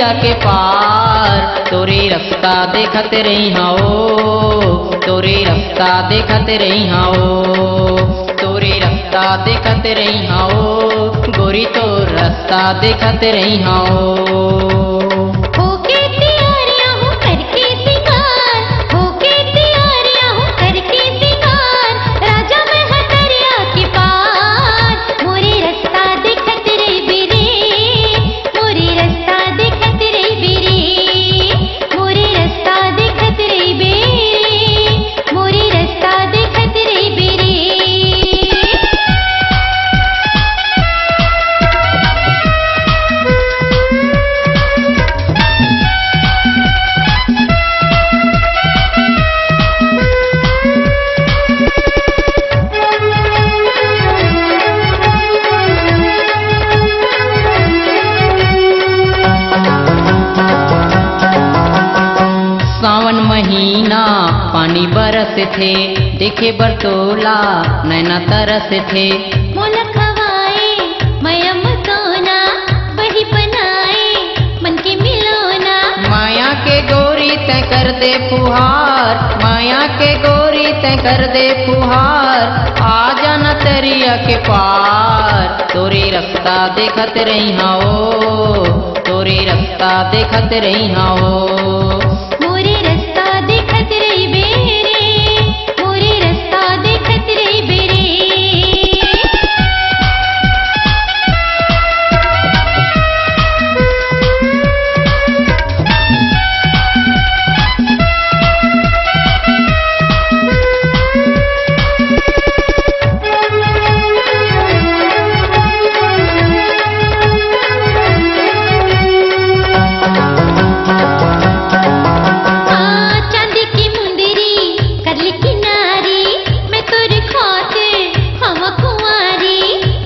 दरिया के पार तोरे रास्ता देखत रही हाओ, तोरे रास्ता देखत रही हाओ, तोरे रास्ता देखत रही हाओ, गोरी तो रास्ता देखत रही हाओ। सावन महीना पानी बरस थे, देखे बरतोला नैना तरस थे। मोला खवाए मयम सोना वही बनाए मन के मिलोना। माया के गोरी तय कर दे फुहार, माया के गोरी तय कर दे फुहार, आ जाना दरिया के पार तोरे रास्ता देखत रही हाओ, तोरे रास्ता देखत रही हाओ।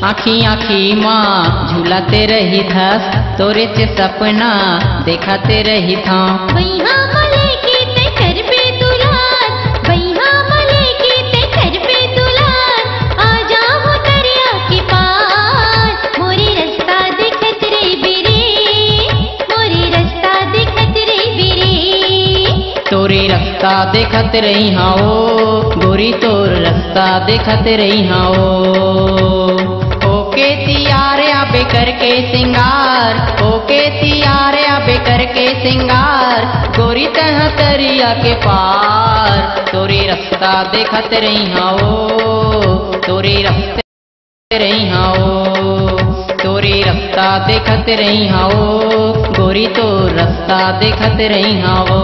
आखी आखी माँ झूलाते रही था, तोरे चे सपना देखाते रही था। भैया मले के ते कर पे दुलार, भैया मले के ते कर पे दुलार, आ जाओ दरिया के पार मोरे रास्ता देखत रे बिरे, मोरे रास्ता देखत रे बिरे। तोरे रास्ता देखत रही हाओ, गोरी तोर रास्ता देखत रही हाओ। ओके तियार आबे करके सिंगार, ओके तियार आबे करके सिंगार, गोरी तह दरिया के पार तोरे रास्ता देखत रही हाओ, तोरे रास्ते रही हाओ, तोरे रास्ता देखत रही हाओ, गोरी तो रास्ता देखत रही हाओ।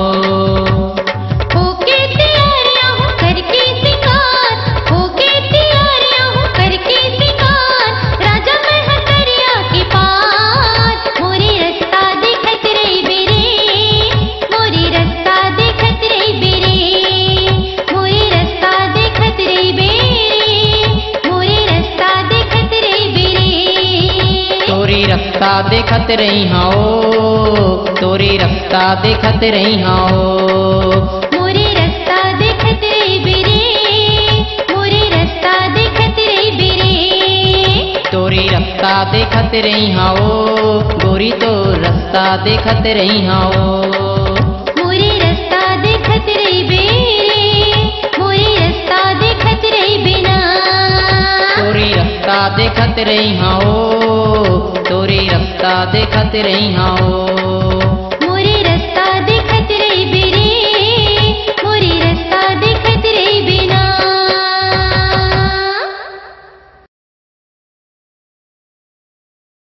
रास्ता देखत रही हाओ, तोरे रास्ता देखत रही हाओ। मोरे रास्ता देखत रे बिरे, मोरे रास्ता देखत रे बिरे। तोरे रास्ता देखत रही हाओ, गोरी तो रास्ता देखत रही हाओ। मोरे रास्ता देखत रे बिरे, मोरे रास्ता देखत रे बिना। तोरे रास्ता देखत रही हाओ, तोरे रास्ता देखत रही हाओ।